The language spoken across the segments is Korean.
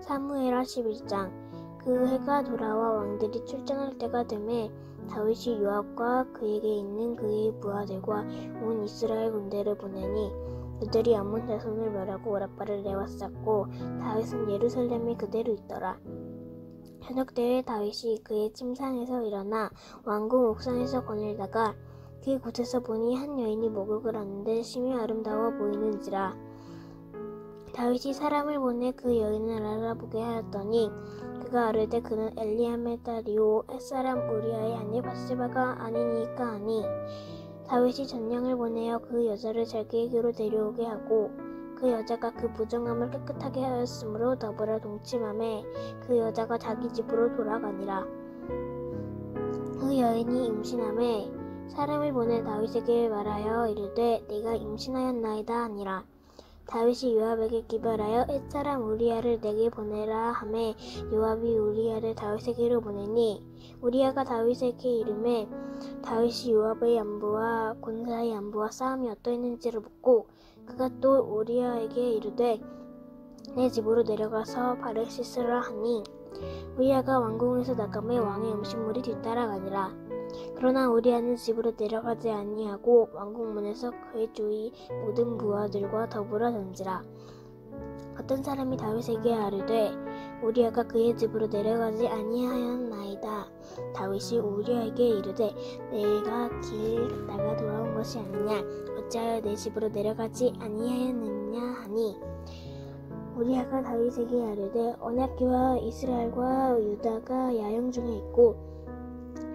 사무엘하 11장. 그 해가 돌아와 왕들이 출전할 때가 되매 다윗이 요압과 그에게 있는 그의 부하들과 온 이스라엘 군대를 보내니 그들이 암몬 자손을 멸하고 라빠를 내왔었고 다윗은 예루살렘에 그대로 있더라. 저녁 때에 다윗이 그의 침상에서 일어나 왕궁 옥상에서 거닐다가 그곳에서 보니 한 여인이 목을 끌었는데 심히 아름다워 보이는지라. 다윗이 사람을 보내 그 여인을 알아보게 하였더니 그가 아뢰되 그는 엘리암의 딸이요 햇사람 우리아의 아내 바세바가 아니니까 하니 다윗이 전령을 보내어 그 여자를 자기에게로 데려오게 하고 그 여자가 그 부정함을 깨끗하게 하였으므로 더불어 동침하매 그 여자가 자기 집으로 돌아가니라. 그 여인이 임신하매 사람을 보내 다윗에게 말하여 이르되 네가 임신하였나이다 하니라. 다윗이 요압에게 기별하여 햇사람 우리아를 내게 보내라 하매 요압이 우리아를 다윗에게로 보내니 우리아가 다윗에게 이르매 다윗이 요압의 안부와 군사의 안부와 싸움이 어떠했는지를 묻고 그가 또 우리아에게 이르되 내 집으로 내려가서 발을 씻으라 하니 우리아가 왕궁에서 나가매 왕의 음식물이 뒤따라가니라. 그러나 우리아는 집으로 내려가지 아니하고 왕궁문에서 그의 주위 모든 부하들과 더불어 전지라. 어떤 사람이 다윗에게 아뢰되 우리아가 그의 집으로 내려가지 아니하였나이다. 다윗이 우리아에게 이르되 내가 길 갔다가 돌아온 것이 아니냐 어찌하여 내 집으로 내려가지 아니하였느냐 하니 우리아가 다윗에게 아뢰되 언약궤와 이스라엘과 유다가 야영 중에 있고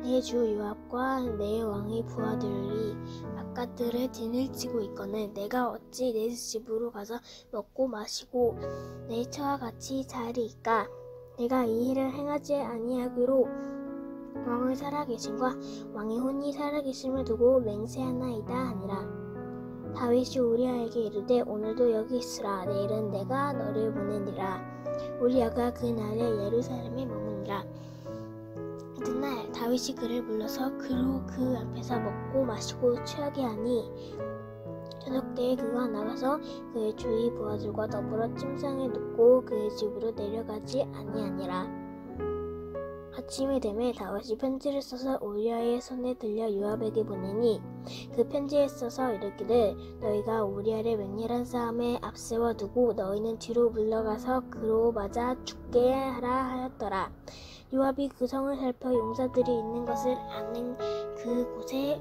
내 주 요압과 내 왕의 부하들이 바깥들에 진을 치고 있거늘 내가 어찌 내 집으로 가서 먹고 마시고 내 처와 같이 자리이까. 내가 이 일을 행하지 아니하기로 왕의 살아계심과 왕의 혼이 살아계심을 두고 맹세하나이다 하니라. 다윗이 우리아에게 이르되 오늘도 여기 있으라. 내일은 내가 너를 보내니라. 우리아가 그날에 예루살렘에 머무니라. 이튿날 다윗이 그를 불러서 그로 그 앞에서 먹고 마시고 취하게 하니 저녁 때에 그가 나가서 그의 주위 부하들과 더불어 침상에 눕고 그의 집으로 내려가지 아니하니라. 아침이 되매 다윗이 편지를 써서 우리아의 손에 들려 요압에게 보내니 그 편지에 써서 이르기를 너희가 우리아를 맹렬한 싸움에 앞세워 두고 너희는 뒤로 물러가서 그로 맞아 죽게 하라 하였더라. 요압이 그 성을 살펴 용사들이 있는 것을 아는 그곳에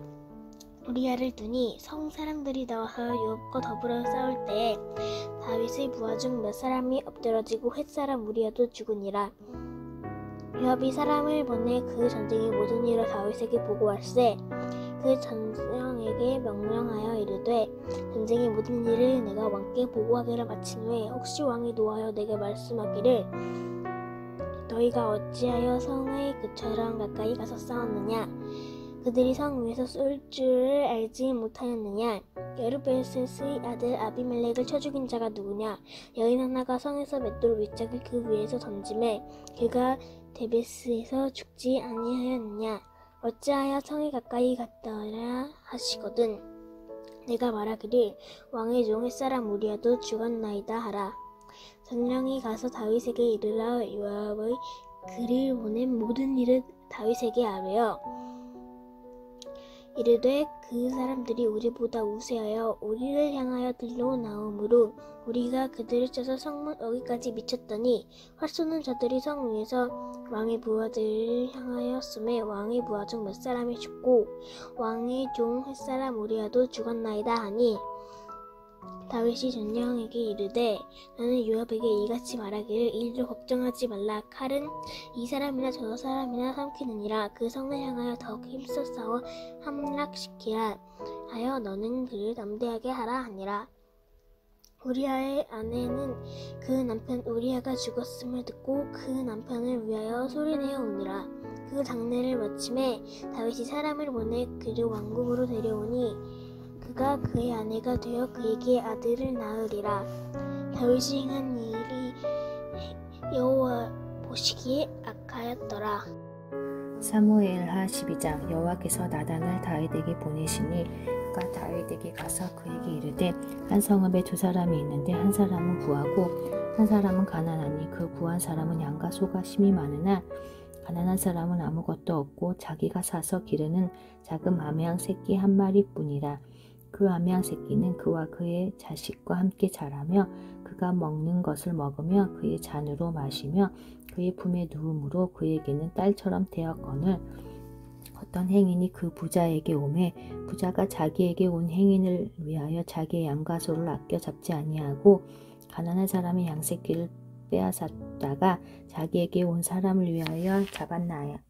우리아를 두니 성 사람들이 나와서 요압과 더불어 싸울 때에 다윗의 부하 중 몇 사람이 엎드러지고 햇사람 우리아도 죽으니라. 요압이 사람을 보내 그 전쟁의 모든 일을 다윗에게 보고할세 그 전령에게 명령하여 이르되 전쟁의 모든 일을 내가 왕께 보고하기를 마친 후에 혹시 왕이 노하여 내게 말씀하기를 너희가 어찌하여 성의 그처럼 가까이 가서 싸웠느냐 그들이 성 위에서 쏠 줄을 알지 못하였느냐 여르베셋의 아들 아비멜렉을 쳐 죽인 자가 누구냐 여인 하나가 성에서 맷돌 위짝을 그 위에서 던지매 그가 데베스에서 죽지 아니하였느냐 어찌하여 성에 가까이 갔더라 하시거든 내가 말하기를 왕의 종 햇사람 우리아도 죽었나이다 하라. 전령이 가서 다윗에게 이르러 요압의 그를 보낸 모든 일을 다윗에게 아뢰어 이르되 그 사람들이 우리보다 우세하여 우리를 향하여 들러 나오므로 우리가 그들을 쳐서 성문 어귀까지 미쳤더니 활 쏘는 자들이 성 위에서 왕의 부하들을 향하였음에 왕의 부하 중 몇 사람이 죽고 왕의 종 햇사람 우리아도 죽었나이다 하니 다윗이 전령에게 이르되 나는 요압에게 이같이 말하기를 일도 걱정하지 말라. 칼은 이 사람이나 저 사람이나 삼키느니라. 그 성을 향하여 더욱 힘써 싸워 함락시키라 하여 너는 그를 담대하게 하라 하니라. 우리아의 아내는 그 남편 우리아가 죽었음을 듣고 그 남편을 위하여 소리내어 오니라. 그 장례를 마침에 다윗이 사람을 보내 그를 왕궁으로 데려오니 그가 그의 아내가 되어 그에게 아들을 낳으리라. 다윗이 행한 일이 여호와 보시기에 악하였더라. 사무엘하 12장. 여호와께서 나단을 다윗에게 보내시니 여호와가 다윗에게 가서 그에게 이르되 한 성읍에 두 사람이 있는데 한 사람은 부하고 한 사람은 가난하니 그 부한 사람은 양과 소가 심이 많으나 가난한 사람은 아무것도 없고 자기가 사서 기르는 작은 암양 새끼 한 마리뿐이라. 그 암양 새끼는 그와 그의 자식과 함께 자라며 그가 먹는 것을 먹으며 그의 잔으로 마시며 그의 품에 누움으로 그에게는 딸처럼 되었거늘 어떤 행인이 그 부자에게 오매 부자가 자기에게 온 행인을 위하여 자기의 양과 소를 아껴 잡지 아니하고 가난한 사람의 양새끼를 빼앗았다가 자기에게 온 사람을 위하여 잡았나이다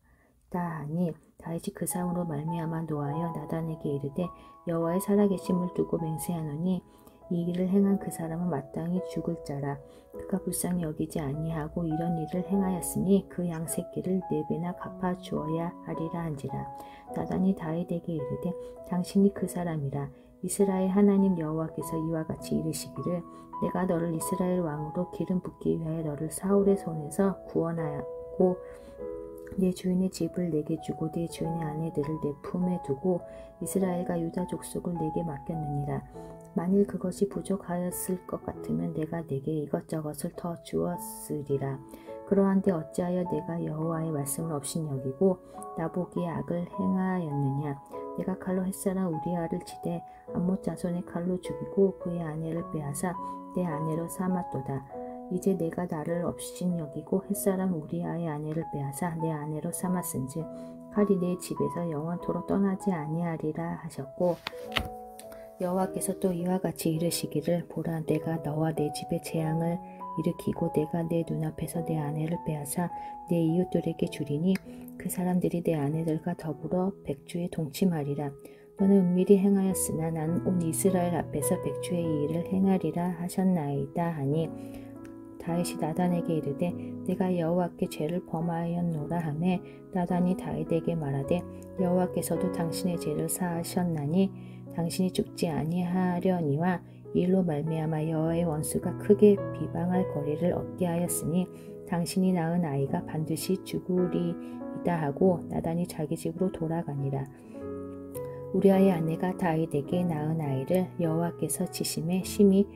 하니 다윗이 그 사람으로 말미암아 노하여 나단에게 이르되 여호와의 살아계심을 두고 맹세하노니 이 일을 행한 그 사람은 마땅히 죽을 자라. 그가 불쌍히 여기지 아니하고 이런 일을 행하였으니 그 양새끼를 4배나 갚아 주어야 하리라 한지라. 나단이 다윗에게 이르되 당신이 그 사람이라. 이스라엘 하나님 여호와께서 이와 같이 이르시기를 내가 너를 이스라엘 왕으로 기름 붓기 위하여 너를 사울의 손에서 구원하고 내 주인의 집을 내게 주고 내 주인의 아내들을 내 품에 두고 이스라엘과 유다 족속을 내게 맡겼느니라. 만일 그것이 부족하였을 것 같으면 내가 내게 이것저것을 더 주었으리라. 그러한데 어찌하여 내가 여호와의 말씀을 업신여기고 나보기에 악을 행하였느냐. 내가 칼로 햇사람 우리아를 치되 암못 자손의 칼로 죽이고 그의 아내를 빼앗아 내 아내로 삼았도다. 이제 내가 나를 업신여기고 햇사람 우리아의 아내를 빼앗아 내 아내로 삼았은즉 칼이 내 집에서 영원토록 떠나지 아니하리라 하셨고 여호와께서 또 이와 같이 이르시기를 보라 내가 너와 내 집에 재앙을 일으키고 내가 내 눈앞에서 내 아내를 빼앗아 내 이웃들에게 주리니 그 사람들이 내 아내들과 더불어 백주에 동침하리라. 너는 은밀히 행하였으나 나는 온 이스라엘 앞에서 백주의 이 일을 행하리라 하셨나이다 하니 다윗이 나단에게 이르되 내가 여호와께 죄를 범하였노라 하매 나단이 다윗에게 말하되 여호와께서도 당신의 죄를 사하셨나니 당신이 죽지 아니하려니와 이 일로 말미암아 여호와의 원수가 크게 비방할 거리를 얻게 하였으니 당신이 낳은 아이가 반드시 죽으리이다 하고 나단이 자기 집으로 돌아가니라. 우리아의 아내가 다윗에게 낳은 아이를 여호와께서 치심에 심히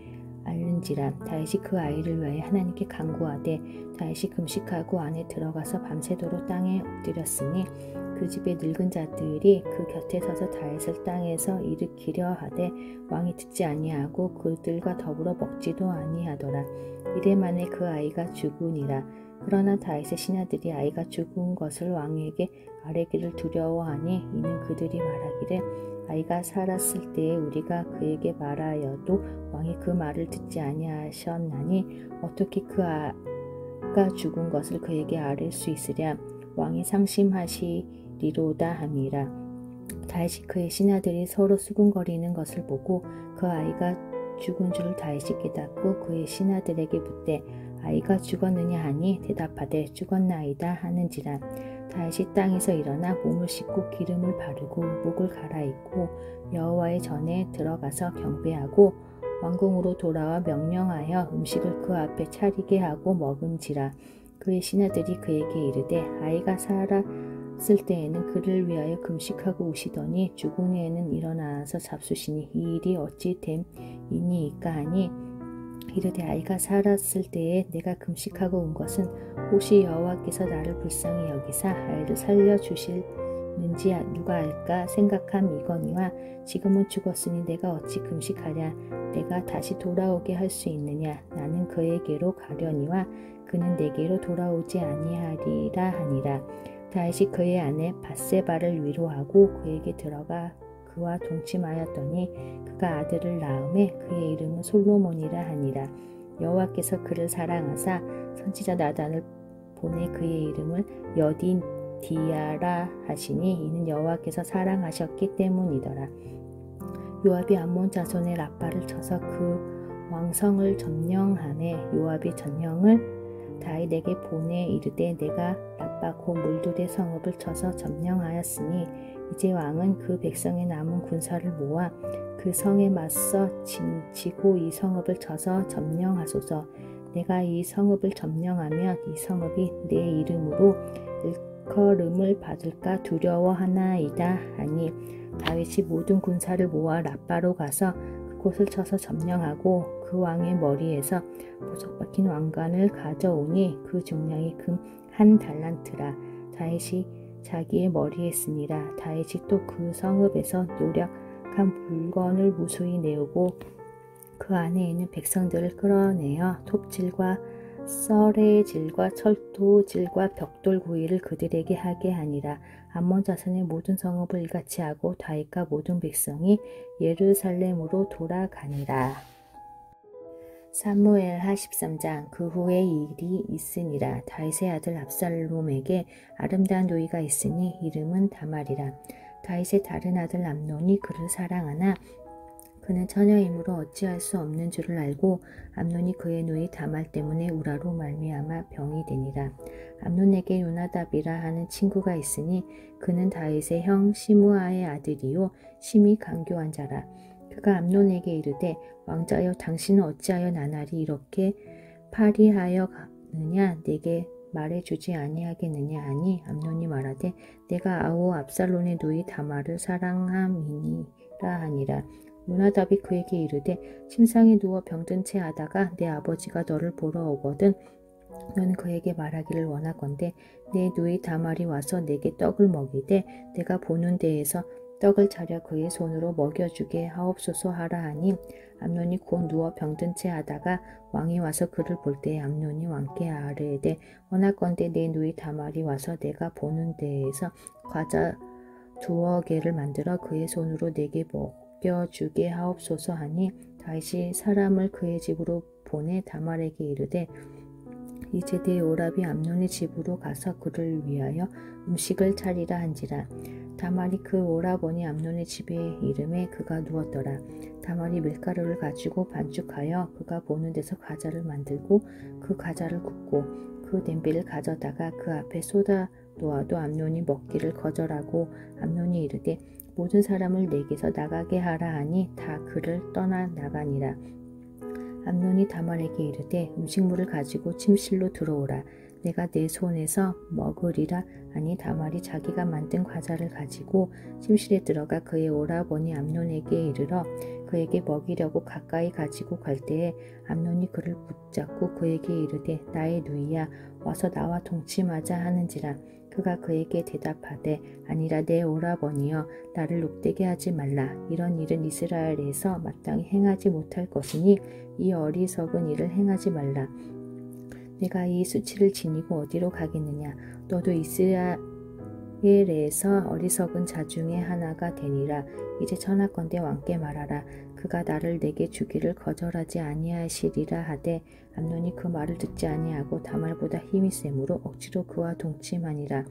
앓는지라. 다윗이 그 아이를 위하여 하나님께 간구하되 다윗이 금식하고 안에 들어가서 밤새도록 땅에 엎드렸으니 그 집의 늙은 자들이 그 곁에 서서 다윗을 땅에서 일으키려 하되 왕이 듣지 아니하고 그들과 더불어 먹지도 아니하더라. 이래 만에 그 아이가 죽으니라. 그러나 다윗의 신하들이 아이가 죽은 것을 왕에게 아뢰기를 두려워하니 이는 그들이 말하기를 아이가 살았을 때에 우리가 그에게 말하여도 왕이 그 말을 듣지 아니하셨나니 어떻게 그 아가 죽은 것을 그에게 아뢰 수 있으랴. 왕이 상심하시리로다 함이라. 다윗이 그의 신하들이 서로 수군거리는 것을 보고 그 아이가 죽은 줄을 다윗이 깨닫고 그의 신하들에게 묻되 아이가 죽었느냐 하니 대답하되 죽었나이다 하는지라. 다윗이 땅에서 일어나 몸을 씻고 기름을 바르고 목을 갈아입고 여호와의 전에 들어가서 경배하고 왕궁으로 돌아와 명령하여 음식을 그 앞에 차리게 하고 먹은지라. 그의 신하들이 그에게 이르되 아이가 살았을 때에는 그를 위하여 금식하고 우시더니 죽은 후에는 일어나서 잡수시니 이 일이 어찌 됨이니이까 하니 이르되 아이가 살았을 때에 내가 금식하고 온 것은 혹시 여호와께서 나를 불쌍히 여기사 아이를 살려주실는지 누가 알까 생각함이거니와 지금은 죽었으니 내가 어찌 금식하랴. 내가 다시 돌아오게 할 수 있느냐. 나는 그에게로 가려니와 그는 내게로 돌아오지 아니하리라 하니라. 다윗이 그의 아내 밧세바를 위로하고 그에게 들어가 그와 동침하였더니 그가 아들을 낳음에 그의 이름은 솔로몬이라 하니라. 여호와께서 그를 사랑하사 선지자 나단을 보내 그의 이름을 여딘디아라 하시니 이는 여호와께서 사랑하셨기 때문이더라. 요압이 암몬 자손의 라빠를 쳐서 그 왕성을 점령하매 요압이 전령을 다윗에게 보내 이르되 내가 라빠 곧 물들의 성읍을 쳐서 점령하였으니 이제 왕은 그 백성의 남은 군사를 모아 그 성에 맞서 진치고 이 성읍을 쳐서 점령하소서. 내가 이 성읍을 점령하면 이 성읍이 내 이름으로 일컬음을 받을까 두려워하나이다 하니 다윗이 모든 군사를 모아 라빠로 가서 그곳을 쳐서 점령하고 그 왕의 머리에서 보석 박힌 왕관을 가져오니 그 중량이 금 1달란트라. 다윗이 자기의 머리에 쓰니라. 다윗이 또 그 성읍에서 노력한 물건을 무수히 내오고 그 안에 있는 백성들을 끌어내어 톱질과 썰의질과 철도질과 벽돌 구이를 그들에게 하게 하니라. 암몬 자손의 모든 성읍을 이같이 하고 다윗과 모든 백성이 예루살렘으로 돌아가니라. 사무엘하 13장. 그 후에 일이 있으니라. 다윗의 아들 압살롬에게 아름다운 누이가 있으니 이름은 다말이라. 다윗의 다른 아들 암논이 그를 사랑하나 그는 처녀이므로 어찌할 수 없는 줄을 알고 암논이 그의 누이 다말 때문에 우라로 말미암아 병이 되니라. 암논에게 요나답이라 하는 친구가 있으니 그는 다윗의 형 시므아의 아들이요 심히 간교한 자라. 그가 암논에게 이르되 왕자여 당신은 어찌하여 나날이 이렇게 파리하여 가느냐 내게 말해주지 아니하겠느냐 하니 암논이 말하되 내가 아우 압살롬의 누이 다말을 사랑함이니라 하니라. 요나답이 그에게 이르되 침상에 누워 병든 채 하다가 내 아버지가 너를 보러 오거든 너는 그에게 말하기를 원하건대 내 누이 다말이 와서 내게 떡을 먹이되 내가 보는 데에서 떡을 차려 그의 손으로 먹여주게 하옵소서 하라 하니 암논이 곧 누워 병든 채 하다가 왕이 와서 그를 볼 때에 암논이 왕께 아뢰되 원하건대 내 누이 다말이 와서 내가 보는 데에서 과자 2개를 만들어 그의 손으로 내게 먹여주게 하옵소서 하니 다윗이 사람을 그의 집으로 보내 다말에게 이르되 이제 내 오라비 암논의 집으로 가서 그를 위하여 음식을 차리라 한지라. 다말이 그 오라버니 암논의 집에 이름에 그가 누웠더라. 다말이 밀가루를 가지고 반죽하여 그가 보는 데서 과자를 만들고 그 과자를 굽고 그 냄비를 가져다가 그 앞에 쏟아 놓아도 암논이 먹기를 거절하고 암논이 이르되 모든 사람을 내게서 나가게 하라 하니 다 그를 떠나 나가니라. 암논이 다말에게 이르되 음식물을 가지고 침실로 들어오라. 내가 내 손에서 먹으리라 하니 다말이 자기가 만든 과자를 가지고 침실에 들어가 그의 오라버니 암논에게 이르러 그에게 먹이려고 가까이 가지고 갈 때에 암논이 그를 붙잡고 그에게 이르되 나의 누이야 와서 나와 동침하자 하는지라. 그가 그에게 대답하되 아니라 내 오라버니여 나를 욕되게 하지 말라. 이런 일은 이스라엘에서 마땅히 행하지 못할 것이니 이 어리석은 일을 행하지 말라. 내가 이 수치를 지니고 어디로 가겠느냐. 너도 이스라엘에서 어리석은 자 중에 하나가 되니라. 이제 청하건대 왕께 말하라. 그가 나를 내게 주기를 거절하지 아니하시리라 하되 암논이 그 말을 듣지 아니하고 다말보다 힘이 세므로 억지로 그와 동침하니라.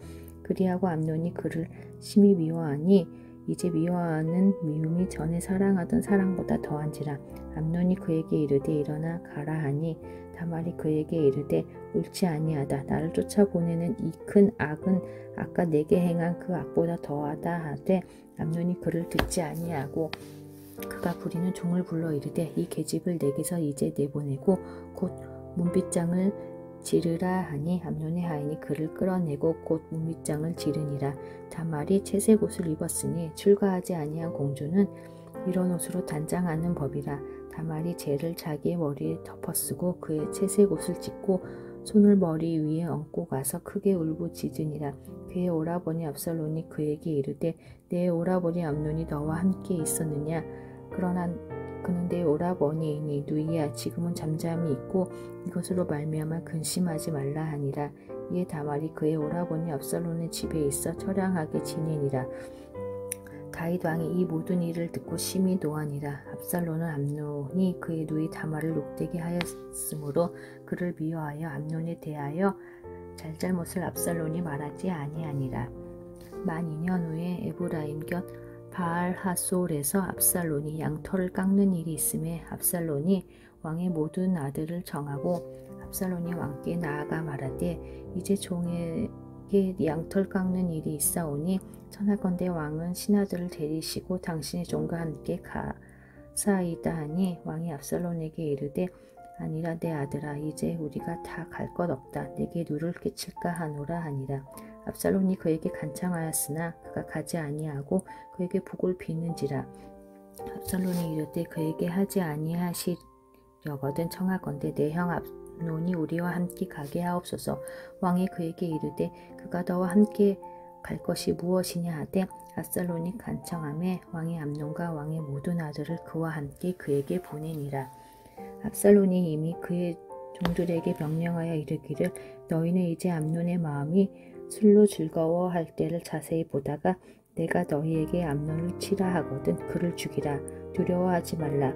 그리하고 암논이 그를 심히 미워하니 이제 미워하는 미움이 전에 사랑하던 사랑보다 더한지라. 암논이 그에게 이르되 일어나 가라 하니 다말이 그에게 이르되 옳지 아니하다. 나를 쫓아보내는 이 큰 악은 아까 내게 행한 그 악보다 더하다 하되 암논이 그를 듣지 아니하고 그가 부리는 종을 불러 이르되 이 계집을 내게서 이제 내보내고 곧 문빗장을 지르라 하니 암논의 하인이 그를 끌어내고 곧 문빗장을 지르니라. 다말이 채색 옷을 입었으니 출가하지 아니한 공주는 이런 옷으로 단장하는 법이라. 다말이 재를 자기의 머리에 덮어쓰고 그의 채색 옷을 찢고 손을 머리 위에 얹고 가서 크게 울부짖으니라. 그의 오라버니 압살롬이 그에게 이르되 내 오라버니 암논이 너와 함께 있었느냐. 그러나 그는 내 오라버니이니 누이야 지금은 잠잠히 있고 이것으로 말미암아 근심하지 말라 하니라. 이에 다말이 그의 오라버니 압살롬의 집에 있어 처량하게 지내니라. 다윗 왕이 이 모든 일을 듣고 심히 노하니라. 압살롬은 암논이 그의 누이 다말을 욕되게 하였으므로 그를 미워하여 암논에 대하여 잘잘못을 압살롬이 말하지 아니하니라. 만 2년 후에 에브라임 곁 바알하솔에서 압살롬이 양털을 깎는 일이 있음에 압살롬이 왕의 모든 아들을 정하고 압살롬이 왕께 나아가 말하되 이제 종에게 양털 깎는 일이 있사오니 청하건대 왕은 신하들을 데리시고 당신의 종과 함께 가사이다 하니 왕이 압살롬에게 이르되 아니라 내 아들아 이제 우리가 다 갈 것 없다. 내게 누를 끼칠까 하노라 하니라. 압살론이 그에게 간청하였으나 그가 가지 아니하고 그에게 복을 비는지라. 압살론이 이르되 그에게 하지 아니하시려거든 청하건대 내 형 압논이 우리와 함께 가게 하옵소서. 왕이 그에게 이르되 그가 너와 함께 갈 것이 무엇이냐 하되 압살론이 간청하매 왕이 암논과 왕의 모든 아들을 그와 함께 그에게 보내니라. 압살론이 이미 그의 종들에게 명령하여 이르기를 너희는 이제 암논의 마음이 술로 즐거워할 때를 자세히 보다가 내가 너희에게 암논을 치라 하거든 그를 죽이라. 두려워하지 말라.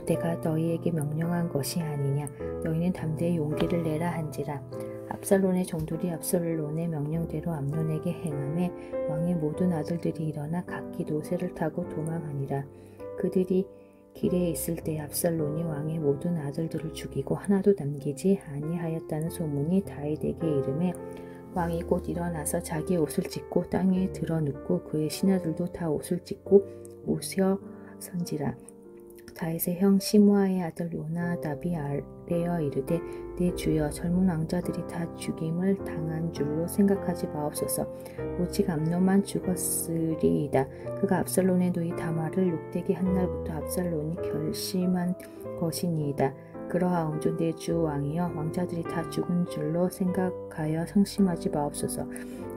내가 너희에게 명령한 것이 아니냐. 너희는 담대히 용기를 내라 한지라. 압살론의 종들이 압살론의 명령대로 암논에게 행하매 왕의 모든 아들들이 일어나 각기 노새를 타고 도망하니라. 그들이 길에 있을 때 압살론이 왕의 모든 아들들을 죽이고 하나도 남기지 아니하였다는 소문이 다윗에게 이르매 왕이 곧 일어나서 자기 옷을 찢고 땅에 드러눕고 그의 신하들도 다 옷을 찢고 모셔 선지라. 다윗의 형 시므아의 아들 요나답이 아뢰어 이르되 내 주여 젊은 왕자들이 다 죽임을 당한 줄로 생각하지 마옵소서. 오직 암논만 죽었으리이다. 그가 압살론의 누이 다말을 욕되게 한 날부터 압살론이 결심한 것이니이다. 그러하온즉 내 주 왕이여 왕자들이 다 죽은 줄로 생각하여 상심하지 마옵소서.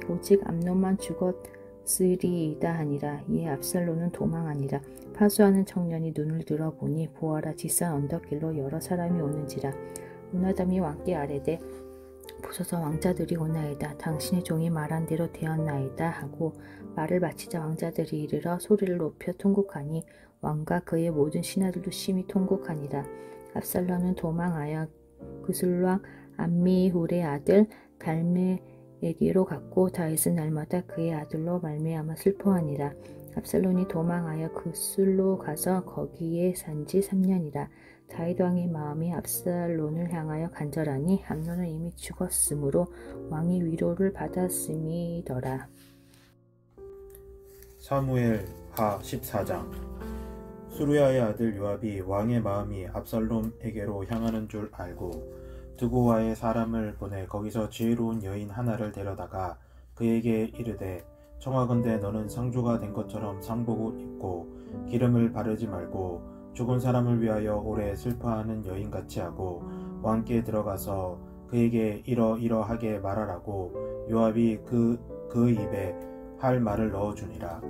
오직 암논만 죽었으리이다 하니라. 이에 압살론은 도망하니라. 파수하는 청년이 눈을 들어보니 보아라 뒷산 언덕길로 여러 사람이 오는지라. 요나답이 왕께 아뢰되 보소서 왕자들이 오나이다. 당신의 종이 말한 대로 되었나이다 하고 말을 마치자 왕자들이 이르러 소리를 높여 통곡하니 왕과 그의 모든 신하들도 심히 통곡하니라. 압살론은 도망하여 그술왕 암미훌의 아들 갈메에게로 갔고 다윗은 날마다 그의 아들로 말미암아 슬퍼하니라. 압살론이 도망하여 그술로 가서 거기에 산지 3년이라. 다윗 왕의 마음이 압살론을 향하여 간절하니 암논은 이미 죽었으므로 왕이 위로를 받았음이더라. 사무엘 하 14장. 수르야의 아들 요압이 왕의 마음이 압살롬에게로 향하는 줄 알고 드고와의 사람을 보내 거기서 지혜로운 여인 하나를 데려다가 그에게 이르되 청하건대 너는 상조가 된 것처럼 상복을 입고 기름을 바르지 말고 죽은 사람을 위하여 오래 슬퍼하는 여인같이 하고 왕께 들어가서 그에게 이러이러하게 말하라고 요압이 그 입에 할 말을 넣어주니라.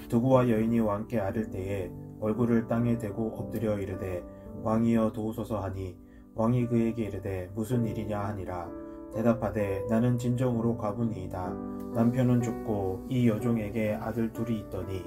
드고와 여인이 왕께 아를 때에 얼굴을 땅에 대고 엎드려 이르되 왕이여 도우소서 하니 왕이 그에게 이르되 무슨 일이냐 하니라. 대답하되 나는 진정으로 과부니이다. 남편은 죽고 이 여종에게 아들 둘이 있더니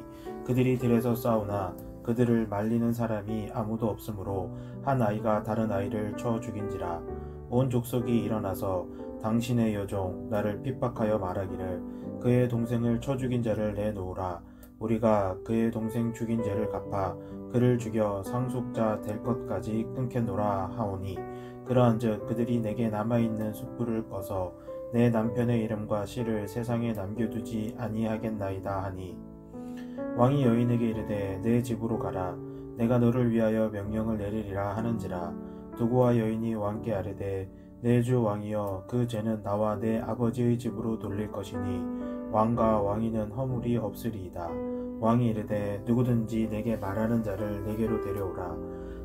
그들이 들에서 싸우나 그들을 말리는 사람이 아무도 없으므로 한 아이가 다른 아이를 쳐 죽인지라. 온 족속이 일어나서 당신의 여종 나를 핍박하여 말하기를 그의 동생을 쳐 죽인 자를 내놓으라. 우리가 그의 동생 죽인 죄를 갚아 그를 죽여 상속자 될 것까지 끊겠노라 하오니 그러한즉 그들이 내게 남아있는 숯불을 꺼서 내 남편의 이름과 시를 세상에 남겨두지 아니하겠나이다 하니 왕이 여인에게 이르되 내 집으로 가라. 내가 너를 위하여 명령을 내리리라 하는지라. 드고와 여인이 왕께 아뢰되 내 주 왕이여 그 죄는 나와 내 아버지의 집으로 돌릴 것이니 왕과 왕위는 허물이 없으리이다. 왕이 이르되 누구든지 내게 말하는 자를 내게로 데려오라.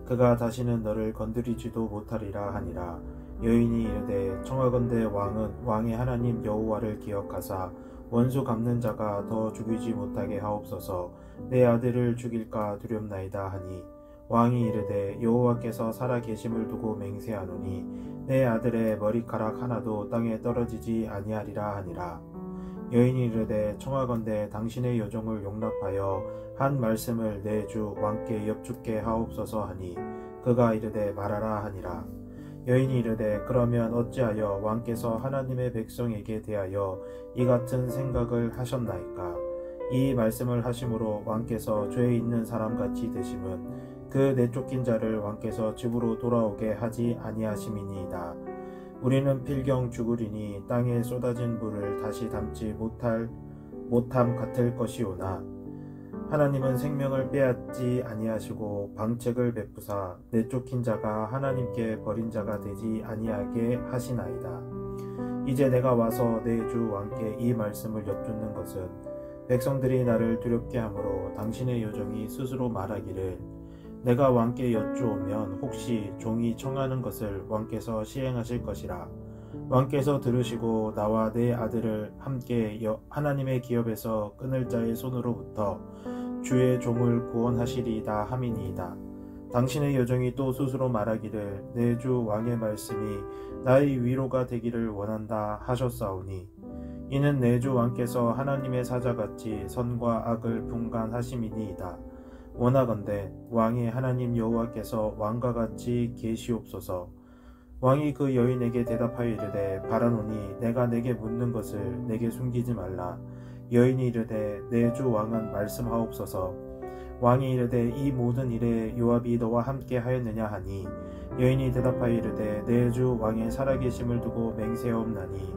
그가 다시는 너를 건드리지도 못하리라 하니라. 여인이 이르되 청하건대 왕은 왕의 하나님 여호와를 기억하사 원수 갚는 자가 더 죽이지 못하게 하옵소서. 내 아들을 죽일까 두렵나이다 하니 왕이 이르되 여호와께서 살아 계심을 두고 맹세하노니 내 아들의 머리카락 하나도 땅에 떨어지지 아니하리라 하니라. 여인이 이르되 청하건대 당신의 여종을 용납하여 한 말씀을 내 주 왕께 엽죽게 하옵소서 하니 그가 이르되 말하라 하니라. 여인이 이르되 그러면 어찌하여 왕께서 하나님의 백성에게 대하여 이 같은 생각을 하셨나이까. 이 말씀을 하심으로 왕께서 죄 있는 사람같이 되심은 그 내쫓긴 자를 왕께서 집으로 돌아오게 하지 아니하심이니이다. 우리는 필경 죽으리니 땅에 쏟아진 물을 다시 담지 못함 같을 것이오나 하나님은 생명을 빼앗지 아니하시고 방책을 베푸사 내쫓긴 자가 하나님께 버린 자가 되지 아니하게 하시나이다. 이제 내가 와서 내 주 왕께 이 말씀을 여쭙는 것은 백성들이 나를 두렵게 하므로 당신의 요정이 스스로 말하기를 내가 왕께 여쭈오면 혹시 종이 청하는 것을 왕께서 시행하실 것이라. 왕께서 들으시고 나와 내 아들을 함께 하나님의 기업에서 끊을 자의 손으로부터 주의 종을 구원하시리이다 함이니이다. 당신의 여정이 또 스스로 말하기를 내 주 왕의 말씀이 나의 위로가 되기를 원한다 하셨사오니 이는 내 주 왕께서 하나님의 사자같이 선과 악을 분간하심이니이다. 원하건대 왕의 하나님 여호와께서 왕과 같이 계시옵소서. 왕이 그 여인에게 대답하여 이르되 바라노니 내가 내게 묻는 것을 내게 숨기지 말라. 여인이 이르되 내 주 왕은 말씀하옵소서. 왕이 이르되 이 모든 일에 요압이 너와 함께 하였느냐 하니 여인이 대답하여 이르되 내 주 왕의 살아계심을 두고 맹세하옵나니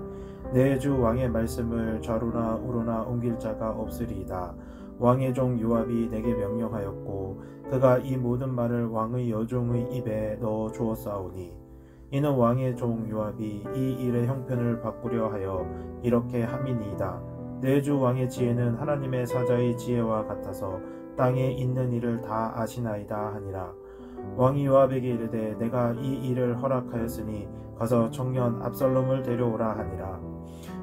내 주 왕의 말씀을 좌로나 우로나 옮길 자가 없으리이다. 왕의 종 요압이 내게 명령하였고 그가 이 모든 말을 왕의 여종의 입에 넣어 주었사오니 이는 왕의 종 요압이 이 일의 형편을 바꾸려 하여 이렇게 함이니이다. 내 주 왕의 지혜는 하나님의 사자의 지혜와 같아서 땅에 있는 일을 다 아시나이다 하니라. 왕이 요압에게 이르되 내가 이 일을 허락하였으니 가서 청년 압살롬을 데려오라 하니라.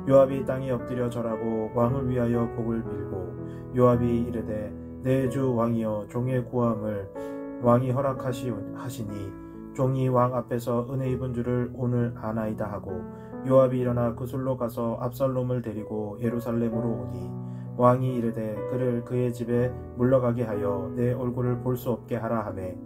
요압이 땅에 엎드려 절하고 왕을 위하여 복을 빌고 요압이 이르되 내 주 왕이여 종의 구함을 왕이 허락하시니 종이 왕 앞에서 은혜 입은 줄을 오늘 아나이다 하고 요압이 일어나 구슬로 가서 압살롬을 데리고 예루살렘으로 오니 왕이 이르되 그를 그의 집에 물러가게 하여 내 얼굴을 볼 수 없게 하라 하매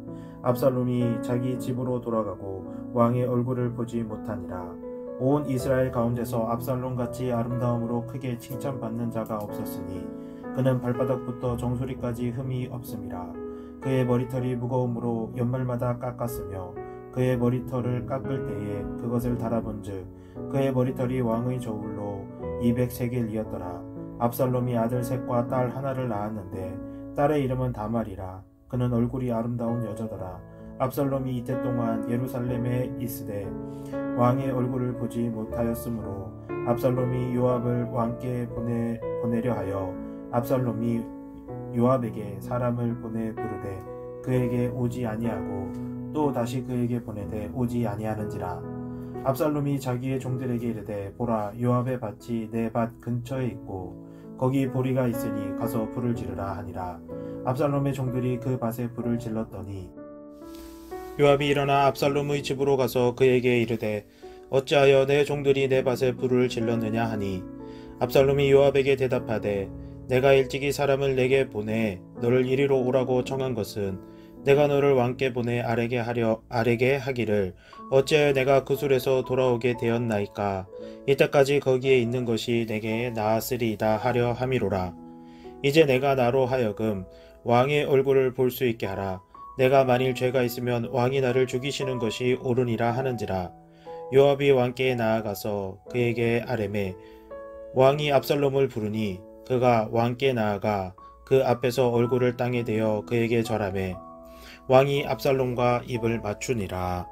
압살롬이 자기 집으로 돌아가고 왕의 얼굴을 보지 못하니라. 온 이스라엘 가운데서 압살롬같이 아름다움으로 크게 칭찬받는 자가 없었으니 그는 발바닥부터 정수리까지 흠이 없음이라. 그의 머리털이 무거움으로 연말마다 깎았으며 그의 머리털을 깎을 때에 그것을 달아본즉 그의 머리털이 왕의 저울로 200세겔이었더라. 압살롬이 아들 셋과 딸 하나를 낳았는데 딸의 이름은 다말이라. 그는 얼굴이 아름다운 여자더라. 압살롬이 이때 동안 예루살렘에 있으되 왕의 얼굴을 보지 못하였으므로 압살롬이 요압을 왕께 보내려 하여 압살롬이 요압에게 사람을 보내 부르되 그에게 오지 아니하고 또 다시 그에게 보내되 오지 아니하는지라. 압살롬이 자기의 종들에게 이르되 보라 요압의 밭이 내 밭 근처에 있고 거기 보리가 있으니 가서 불을 지르라 하니라. 압살롬의 종들이 그 밭에 불을 질렀더니 요압이 일어나 압살롬의 집으로 가서 그에게 이르되 어찌하여 내 종들이 내 밭에 불을 질렀느냐 하니 압살롬이 요압에게 대답하되 내가 일찍이 사람을 내게 보내 너를 이리로 오라고 청한 것은 내가 너를 왕께 보내 아뢰게 하기를 어찌하여 내가 구술에서 돌아오게 되었나이까. 이때까지 거기에 있는 것이 내게 나았으리이다 하려 함이로라. 이제 내가 나로 하여금 왕의 얼굴을 볼 수 있게 하라. 내가 만일 죄가 있으면 왕이 나를 죽이시는 것이 옳으니라 하는지라. 요압이 왕께 나아가서 그에게 아뢰매 왕이 압살롬을 부르니 그가 왕께 나아가 그 앞에서 얼굴을 땅에 대어 그에게 절하매 왕이 압살롬과 입을 맞추니라.